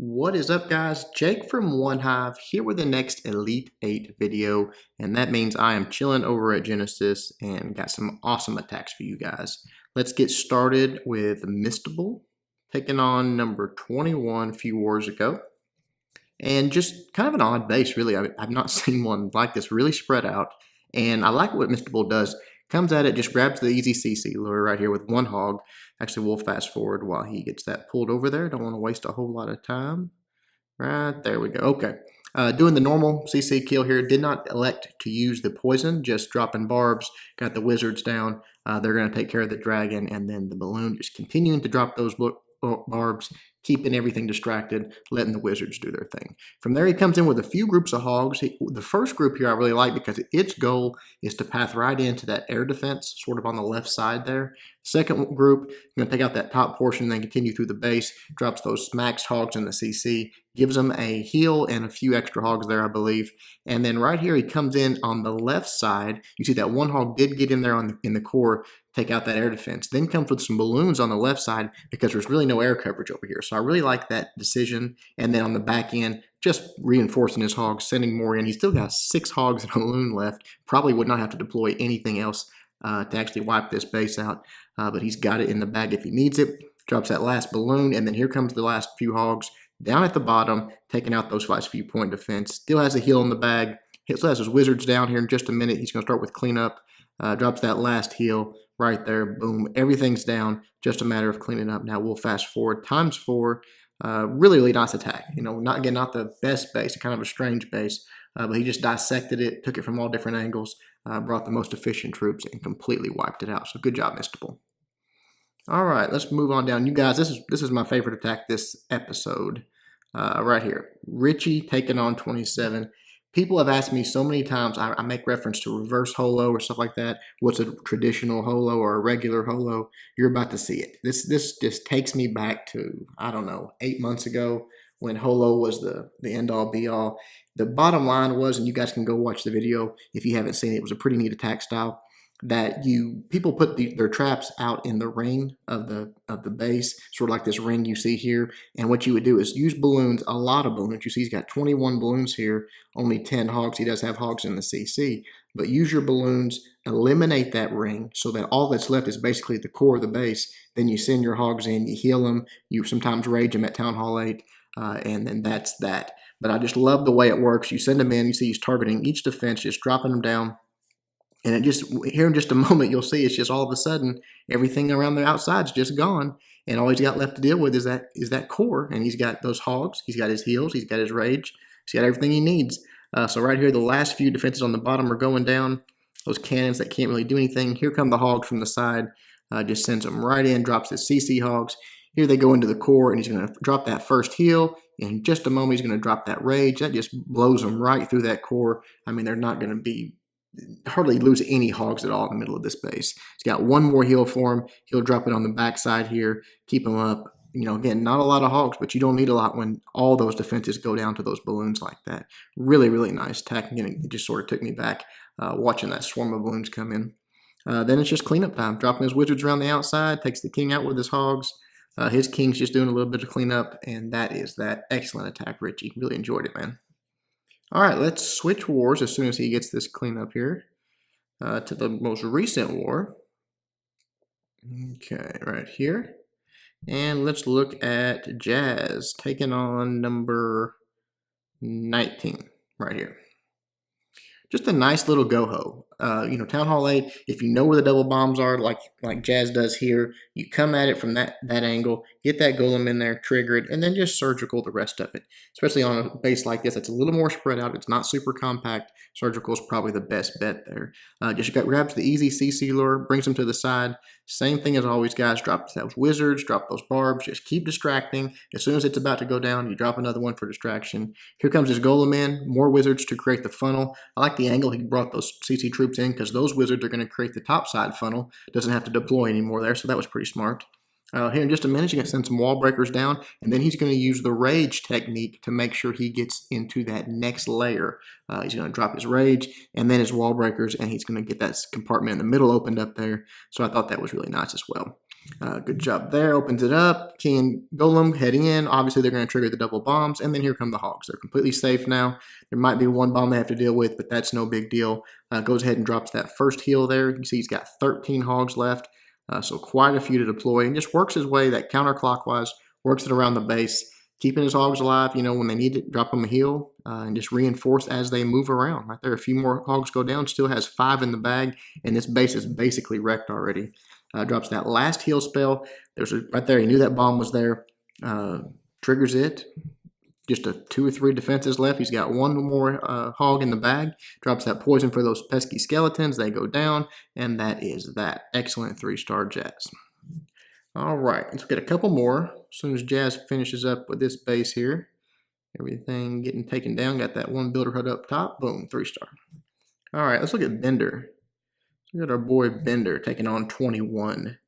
What is up, guys? Jake from One Hive here with the next Elite 8 video, and that means I am chilling over at Genesis and got some awesome attacks for you guys. Let's get started with Mistable, taking on number 21 a few wars ago. And just kind of an odd base, really. I've not seen one like this, really spread out. And I like what Mistable does. Comes at it, just grabs the easy CC lure right here with one hog. Actually, we'll fast forward while he gets that pulled over there. Don't want to waste a whole lot of time. Right, there we go. Okay. Doing the normal CC kill here. Did not elect to use the poison, just dropping barbs. Got the wizards down. They're going to take care of the dragon, and then the balloon just continuing to drop those barbs, keeping everything distracted, letting the wizards do their thing. From there, he comes in with a few groups of hogs. The first group here I really like because its goal is to path right into that air defense, sort of on the left side there. Second group, going to take out that top portion, then continue through the base, drops those maxed hogs in the CC, gives them a heal and a few extra hogs there, I believe. And then right here, he comes in on the left side. You see that one hog did get in there in the core, take out that air defense. Then comes with some balloons on the left side because there's really no air coverage over here. So I really like that decision. And then on the back end, just reinforcing his hogs, sending more in. He's still got 6 hogs and a balloon left. Probably would not have to deploy anything else to actually wipe this base out. But he's got it in the bag if he needs it. Drops that last balloon, and then here comes the last few hogs down at the bottom, taking out those last few point defense. Still has a heal in the bag. He still has his wizards down here in just a minute. He's going to start with cleanup. Drops that last heal right there. Boom. Everything's down. Just a matter of cleaning up. Now we'll fast forward times 4. Really, really nice attack. You know, not the best base, kind of a strange base, but he just dissected it, took it from all different angles, brought the most efficient troops, and completely wiped it out. So good job, Mistable. All right, let's move on down. You guys, this is my favorite attack this episode, right here. Richie taking on 27. People have asked me so many times, I make reference to reverse HoLo or stuff like that. What's a traditional HoLo or a regular HoLo? You're about to see it. This just takes me back to, I don't know, 8 months ago when HoLo was the end-all be-all. The bottom line was, and you guys can go watch the video if you haven't seen it, it was a pretty neat attack style, that people put their traps out in the ring of the base, sort of like this ring you see here. And what you would do is use balloons, a lot of balloons. You see he's got 21 balloons here, only 10 hogs. He does have hogs in the CC. But use your balloons, eliminate that ring so that all that's left is basically the core of the base. Then you send your hogs in, you heal them, you sometimes rage them at Town Hall 8, and then that's that. But I just love the way it works. You send them in, you see he's targeting each defense, just dropping them down. And it just, here in just a moment, you'll see it's just all of a sudden, everything around the outside's just gone. And all he's got left to deal with is that core. And he's got those hogs, he's got his heals, he's got his rage, he's got everything he needs. So right here, the last few defenses on the bottom are going down. Those cannons that can't really do anything. Here come the hogs from the side. Just sends them right in, drops the CC hogs. Here they go into the core, and he's going to drop that first heal. In just a moment, he's going to drop that rage. That just blows them right through that core. I mean, they're not going to be hardly lose any hogs at all in the middle of this base. He's got one more heal for him. He'll drop it on the backside here, keep him up. You know, again, not a lot of hogs, but you don't need a lot when all those defenses go down to those balloons like that. Really, really nice attack. Again, it just sort of took me back watching that swarm of balloons come in. Then it's just cleanup time. Dropping his wizards around the outside, takes the king out with his hogs. His king's just doing a little bit of cleanup, and that is that. Excellent attack, Richie. Really enjoyed it, man. All right, let's switch wars as soon as he gets this cleanup here to the most recent war. Okay, right here. And let's look at Jazz taking on number 19 right here. Just a nice little GoHo. You know, Town Hall 8, if you know where the double bombs are, like Jazz does here, you come at it from that angle, get that golem in there, trigger it, and then just surgical the rest of it. Especially on a base like this, it's a little more spread out. It's not super compact. Surgical is probably the best bet there. Just grabs the easy CC lure, brings them to the side. Same thing as always, guys. Drop those wizards, drop those barbs. Just keep distracting. As soon as it's about to go down, you drop another one for distraction. Here comes his golem in. More wizards to create the funnel. I like the angle he brought those CC troops in because those wizards are going to create the top side funnel. Doesn't have to deploy anymore there, so that was pretty smart. Here in just a minute, he's going to send some wall breakers down, and then he's going to use the rage technique to make sure he gets into that next layer. He's going to drop his rage and then his wall breakers, and he's going to get that compartment in the middle opened up there. So I thought that was really nice as well. Good job there. Opens it up. King and Golem heading in. Obviously, they're going to trigger the double bombs, and then here come the hogs. They're completely safe now. There might be one bomb they have to deal with, but that's no big deal. Goes ahead and drops that first heal there. You see he's got 13 hogs left. So quite a few to deploy, and just works his way that counterclockwise, works it around the base, keeping his hogs alive, you know, when they need it, drop them a heal, and just reinforce as they move around. Right there, a few more hogs go down, still has 5 in the bag, and this base is basically wrecked already. Drops that last heal spell. Right there, he knew that bomb was there. Triggers it. Just 2 or 3 defenses left. He's got one more hog in the bag. Drops that poison for those pesky skeletons. They go down, and that is that. Excellent 3-star Jazz. All right, let's get a couple more. As soon as Jazz finishes up with this base here, everything getting taken down. Got that one builder hut up top. Boom, 3-star. All right, let's look at Bender. We got our boy Bender taking on 21.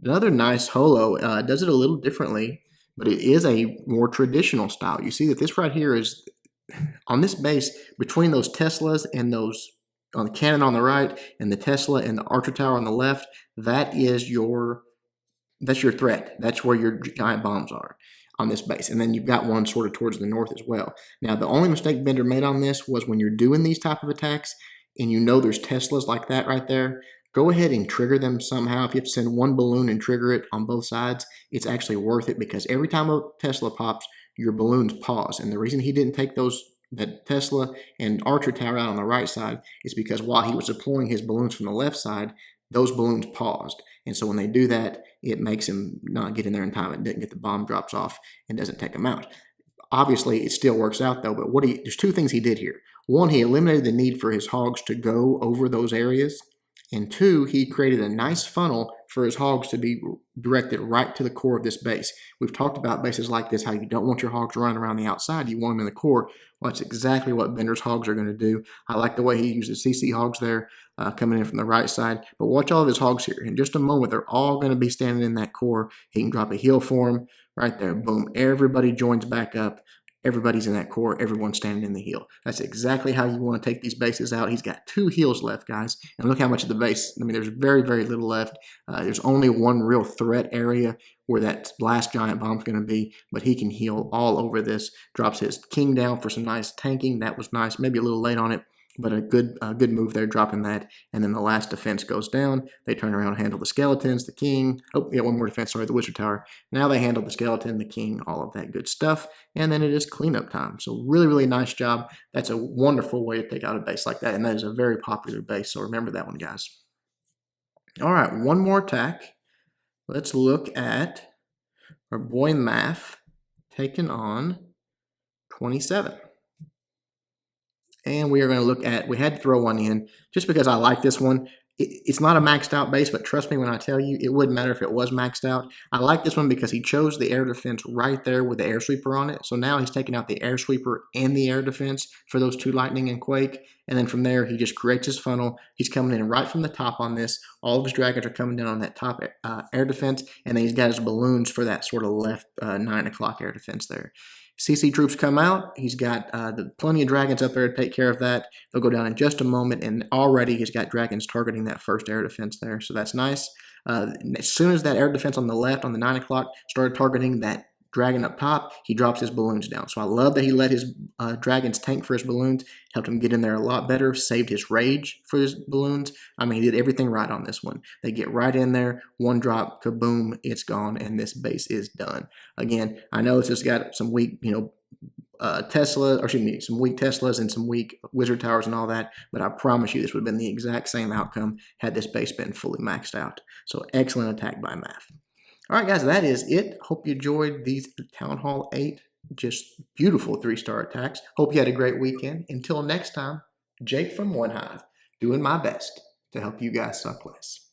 Another nice HoLo. Does it a little differently, but it is a more traditional style. You see that this right here is on this base between those Teslas and those on the cannon on the right and the Tesla and the archer tower on the left. That's your threat. That's where your giant bombs are on this base. And then you've got one sort of towards the north as well. Now, the only mistake Bender made on this was when you're doing these type of attacks and you know there's Teslas like that right there, go ahead and trigger them somehow. If you have to send one balloon and trigger it on both sides, it's actually worth it because every time a Tesla pops, your balloons pause. And the reason he didn't take that Tesla and archer tower out on the right side is because while he was deploying his balloons from the left side, those balloons paused. And so when they do that, it makes him not get in there in time and didn't get the bomb drops off and doesn't take him out. Obviously, it still works out though, but there's 2 things he did here. One, he eliminated the need for his hogs to go over those areas. And 2, he created a nice funnel for his hogs to be directed right to the core of this base. We've talked about bases like this, how you don't want your hogs running around the outside. You want them in the core. Well, that's exactly what Bender's hogs are going to do. I like the way he uses CC hogs there coming in from the right side. But watch all of his hogs here. In just a moment, they're all going to be standing in that core. He can drop a heal for them right there. Boom. Everybody joins back up. Everybody's in that core. Everyone's standing in the heal. That's exactly how you want to take these bases out. He's got 2 heals left, guys. And look how much of the base. I mean, there's very, very little left. There's only one real threat area where that last giant bomb's going to be. But he can heal all over this. Drops his king down for some nice tanking. That was nice. Maybe a little late on it. But a good move there, dropping that. And then the last defense goes down. They turn around and handle the skeletons, the king. Oh, yeah, one more defense. Sorry, the wizard tower. Now they handle the skeleton, the king, all of that good stuff. And then it is cleanup time. So really, really nice job. That's a wonderful way to take out a base like that. And that is a very popular base. So remember that one, guys. All right, one more attack. Let's look at our boy Math taking on 27. And we are going to look at, we had to throw one in just because I like this one. It's not a maxed out base, but trust me when I tell you, it wouldn't matter if it was maxed out. I like this one because he chose the air defense right there with the air sweeper on it. So now he's taking out the air sweeper and the air defense for those 2 lightning and quake. And then from there, he just creates his funnel. He's coming in right from the top on this. All of his dragons are coming down on that top air defense. And then he's got his balloons for that sort of left 9 o'clock air defense there. CC troops come out. He's got plenty of dragons up there to take care of that. They'll go down in just a moment, and already he's got dragons targeting that first air defense there, so that's nice. As soon as that air defense on the left on the 9 o'clock started targeting that dragon up top, he drops his balloons down. So I love that he let his dragons tank for his balloons, helped him get in there a lot better, saved his rage for his balloons. I mean, he did everything right on this one. They get right in there, one drop, kaboom, it's gone, and this base is done. Again, I know it's just got some weak, some weak Teslas and some weak wizard towers and all that, but I promise you this would have been the exact same outcome had this base been fully maxed out. So excellent attack by Math. All right, guys, that is it. Hope you enjoyed these Town Hall 8 just beautiful 3-star attacks. Hope you had a great weekend. Until next time, Jake from One Hive, doing my best to help you guys suck less.